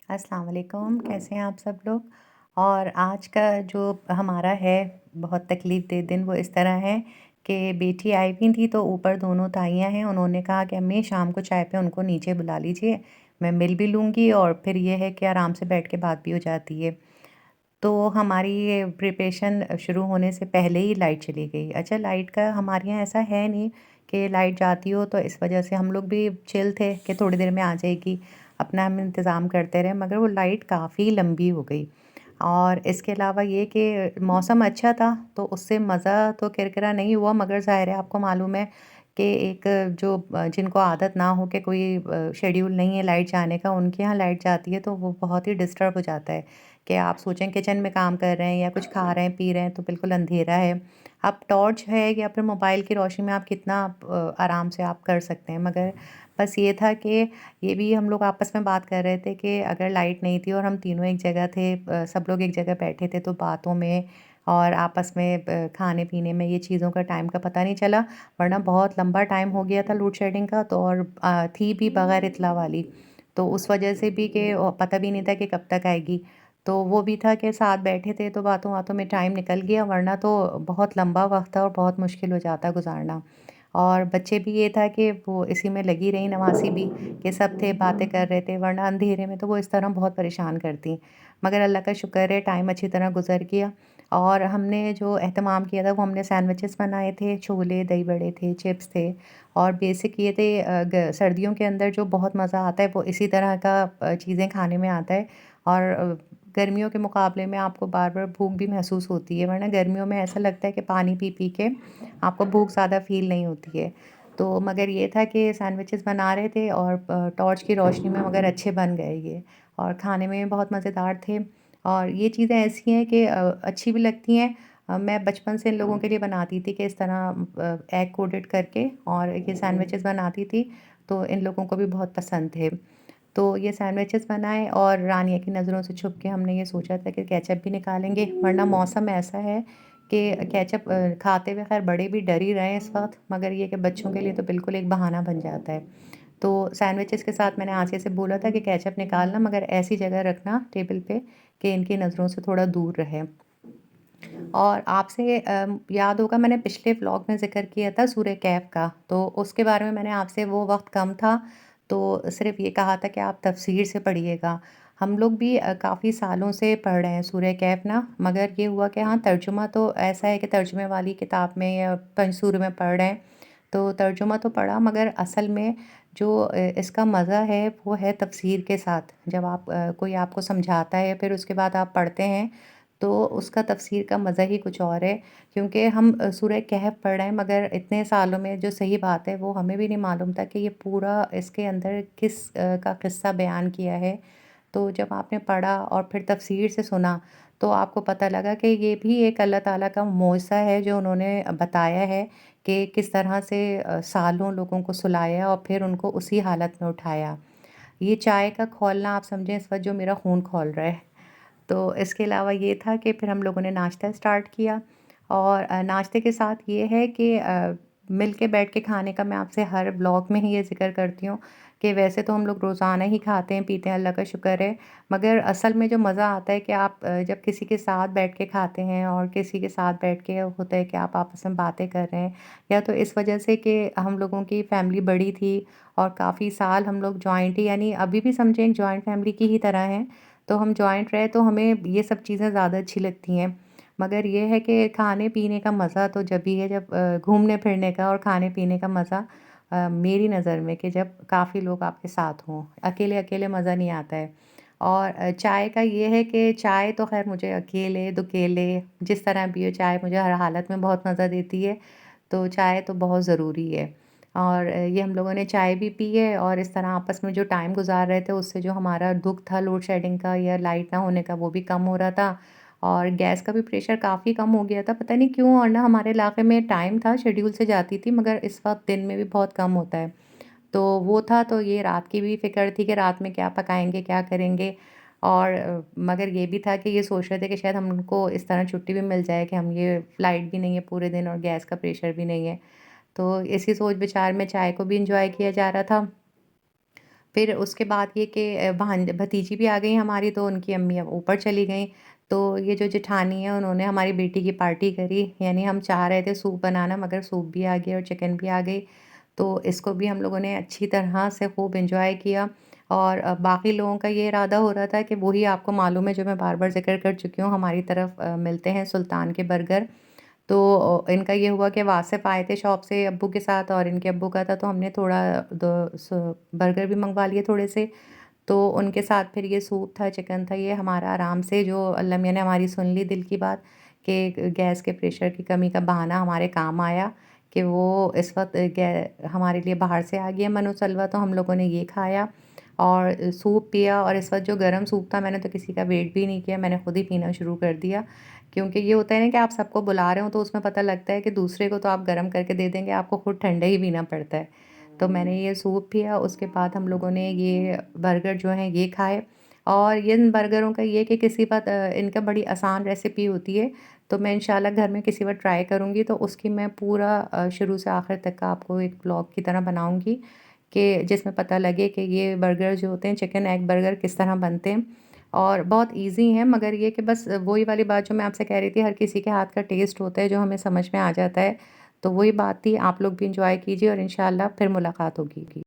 अस्सलाम वालेकुम, कैसे हैं आप सब लोग? और आज का जो हमारा है बहुत तकलीफ़ दे दिन वो इस तरह है कि बेटी आई हुई थी तो ऊपर दोनों ताइयाँ हैं, उन्होंने कहा कि अम्मी शाम को चाय पे उनको नीचे बुला लीजिए, मैं मिल भी लूँगी और फिर ये है कि आराम से बैठ के बात भी हो जाती है। तो हमारी ये प्रिपरेशन शुरू होने से पहले ही लाइट चली गई। अच्छा, लाइट का हमारे यहाँ ऐसा है नहीं कि लाइट जाती हो तो इस वजह से हम लोग भी चिल थे कि थोड़ी देर में आ जाएगी, अपना हम इंतज़ाम करते रहे, मगर वो लाइट काफ़ी लंबी हो गई। और इसके अलावा ये कि मौसम अच्छा था तो उससे मज़ा तो किरकिरा नहीं हुआ, मगर ज़ाहिर है आपको मालूम है कि एक जो जिनको आदत ना हो कि कोई शेड्यूल नहीं है लाइट जाने का, उनके यहाँ लाइट जाती है तो वो बहुत ही डिस्टर्ब हो जाता है कि आप सोचें किचन में काम कर रहे हैं या कुछ खा रहे हैं, पी रहे हैं तो बिल्कुल अंधेरा है। अब टॉर्च है या फिर मोबाइल की रोशनी में आप कितना आराम से आप कर सकते हैं, मगर बस ये था कि ये भी हम लोग आपस में बात कर रहे थे कि अगर लाइट नहीं थी और हम तीनों एक जगह थे, सब लोग एक जगह बैठे थे तो बातों में और आपस में खाने-पीने में ये चीज़ों का टाइम का पता नहीं चला, वरना बहुत लंबा टाइम हो गया था लोड शेडिंग का तो और थी भी बगैर इत्तला वाली। तो उस वजह से भी कि पता भी नहीं था कि कब तक आएगी। तो वो भी था कि साथ बैठे थे तो बातों-बातों में टाइम निकल गया, वरना तो बहुत लंबा वक़्त था और बहुत मुश्किल हो जाता गुज़ारना। और बच्चे भी ये था कि वो इसी में लगी रहीं नवासी भी कि सब थे, बातें कर रहे थे, वरना अंधेरे में तो वो इस तरह बहुत परेशान करतीं। मगर अल्लाह का शुक्र है टाइम अच्छी तरह गुज़र गया और हमने जो एहतमाम किया था वो हमने सैंडविचेस बनाए थे, छोले, दही बड़े थे, चिप्स थे और बेसिक ये थे सर्दियों के अंदर जो बहुत मज़ा आता है वो इसी तरह का चीज़ें खाने में आता है और गर्मियों के मुकाबले में आपको बार-बार भूख भी महसूस होती है, वरना गर्मियों में ऐसा लगता है कि पानी पी-पी के आपको भूख ज़्यादा फ़ील नहीं होती है। तो मगर ये था कि सैंडविचेस बना रहे थे और टॉर्च की रोशनी में मगर अच्छे बन गए ये और खाने में बहुत मज़ेदार थे और ये चीज़ें ऐसी हैं कि अच्छी भी लगती हैं। मैं बचपन से इन लोगों के लिए बनाती थी कि इस तरह एग कोटेड करके और ये सैंडविचेस बनाती थी, तो इन लोगों को भी बहुत पसंद थे। तो ये सैंडविचेस बनाए और रानिया की नज़रों से छुप के हमने ये सोचा था कि केचअप भी निकालेंगे, वरना मौसम ऐसा है कि केचअप खाते हुए ख़ैर बड़े भी डर ही रहे हैं इस वक़्त, मगर ये कि बच्चों के लिए तो बिल्कुल एक बहाना बन जाता है। तो सैंडविचेस के साथ मैंने आसिया से बोला था कि केचअप निकालना मगर ऐसी जगह रखना टेबल पे कि इनकी नज़रों से थोड़ा दूर रहे। और आपसे याद होगा मैंने पिछले व्लॉग में ज़िक्र किया था सूरह कहफ का, तो उसके बारे में मैंने आपसे वो वक़्त कम था, तो सिर्फ़ ये कहा था कि आप तफ़सीर से पढ़िएगा। हम लोग भी काफ़ी सालों से पढ़ रहे हैं सूरह कहफ ना, मगर ये हुआ कि हाँ, तर्जुमा तो ऐसा है कि तर्जुमे वाली किताब में या पंजसूर में पढ़ रहे हैं, तो तर्जुमा तो पढ़ा मगर असल में जो इसका मज़ा है वो है तफ़सीर के साथ। जब आप कोई आपको समझाता है फिर उसके बाद आप पढ़ते हैं तो उसका तफ़सीर का मज़ा ही कुछ और है क्योंकि हम सूरह कहफ पढ़ रहे हैं मगर इतने सालों में जो सही बात है वो हमें भी नहीं मालूम था कि ये पूरा इसके अंदर किस का किस्सा बयान किया है। तो जब आपने पढ़ा और फिर तफ़सीर से सुना तो आपको पता लगा कि ये भी एक अल्लाह ताला का मोइज़ा है जो उन्होंने बताया है कि किस तरह से सालों लोगों को सुलाया और फिर उनको उसी हालत में उठाया। ये चाय का खौलना आप समझें इस वक़्त जो मेरा खून खौल रहा है। तो इसके अलावा ये था कि फिर हम लोगों ने नाश्ता स्टार्ट किया और नाश्ते के साथ ये है कि मिल के बैठ के खाने का मैं आपसे हर ब्लॉग में ही ये ज़िक्र करती हूँ कि वैसे तो हम लोग रोज़ाना ही खाते हैं पीते हैं अल्लाह का शुक्र है, मगर असल में जो मज़ा आता है कि आप जब किसी के साथ बैठ के खाते हैं और किसी के साथ बैठ के होता है कि आप आपस में बातें कर रहे हैं या तो इस वजह से कि हम लोगों की फैमिली बड़ी थी और काफ़ी साल हम लोग जॉइंट ही यानी अभी भी समझें एक जॉइंट फैमिली की ही तरह हैं, तो हम जॉइंट रहे तो हमें ये सब चीज़ें ज़्यादा अच्छी लगती हैं। मगर ये है कि खाने-पीने का मज़ा तो जभी है जब घूमने-फिरने का और खाने-पीने का मज़ा मेरी नज़र में कि जब काफ़ी लोग आपके साथ हों, अकेले-अकेले मज़ा नहीं आता है। और चाय का ये है कि चाय तो ख़ैर मुझे अकेले-दुकेले जिस तरह भी हो चाय मुझे हर हालत में बहुत मज़ा देती है, तो चाय तो बहुत ज़रूरी है। और ये हम लोगों ने चाय भी पी है और इस तरह आपस में जो टाइम गुज़ार रहे थे उससे जो हमारा दुःख था लोड शेडिंग का या लाइट ना होने का वो भी कम हो रहा था और गैस का भी प्रेशर काफ़ी कम हो गया था। पता नहीं क्यों और ना हमारे इलाके में टाइम था शेड्यूल से जाती थी मगर इस वक़्त दिन में भी बहुत कम होता है। तो वो था तो ये रात की भी फ़िक्र थी कि रात में क्या पकाएँगे, क्या करेंगे और मगर ये भी था कि ये सोच रहे थे कि शायद हमको इस तरह छुट्टी भी मिल जाए कि हम ये फ्लाइट भी नहीं है पूरे दिन और गैस का प्रेशर भी नहीं है। तो इसी सोच विचार में चाय को भी एन्जॉय किया जा रहा था। फिर उसके बाद ये कि भतीजी भी आ गई हमारी, तो उनकी अम्मी अब ऊपर चली गईं। तो ये जो जेठानी है उन्होंने हमारी बेटी की पार्टी करी, यानी हम चाह रहे थे सूप बनाना मगर सूप भी आ गया और चिकन भी आ गई। तो इसको भी हम लोगों ने अच्छी तरह से खूब एन्जॉय किया। और बाकी लोगों का ये इरादा हो रहा था कि वही आपको मालूम है जो मैं बार-बार ज़िक्र कर चुकी हूँ, हमारी तरफ मिलते हैं सुल्तान के बर्गर। तो इनका ये हुआ कि वासिफ़ आए थे शॉप से अब्बू के साथ और इनके अब्बू का था, तो हमने थोड़ा द स बर्गर भी मँगवा लिए थोड़े से। तो उनके साथ फिर ये सूप था, चिकन था, ये हमारा आराम से जो अल्लाह मियाँ ने हमारी सुन ली दिल की बात कि गैस के प्रेशर की कमी का बहाना हमारे काम आया कि वो इस वक़्त हमारे लिए बाहर से आ गया मनो सलवा, तो हम लोगों ने ये खाया और सूप पिया। और इस वक़्त जो गरम सूप था मैंने तो किसी का वेट भी नहीं किया, मैंने खुद ही पीना शुरू कर दिया। क्योंकि ये होता है ना कि आप सबको बुला रहे हो तो उसमें पता लगता है कि दूसरे को तो आप गरम करके दे देंगे, आपको खुद ठंडा ही पीना पड़ता है। तो मैंने ये सूप पिया, उसके बाद हम लोगों ने ये बर्गर जो हैं ये खाए। और इन बर्गरों का ये कि किसी बात इनका बड़ी आसान रेसिपी होती है, तो मैं इंशाल्लाह घर में किसी बार ट्राई करूँगी तो उसकी मैं पूरा शुरू से आखिर तक का आपको एक व्लॉग की तरह बनाऊँगी कि जिसमें पता लगे कि ये बर्गर जो होते हैं चिकन एग बर्गर किस तरह बनते हैं। और बहुत ईज़ी हैं, मगर ये कि बस वही वाली बात जो मैं आपसे कह रही थी, हर किसी के हाथ का टेस्ट होता है जो हमें समझ में आ जाता है। तो वही बात थी, आप लोग भी एन्जॉय कीजिए और इंशाल्लाह फिर मुलाकात होगी।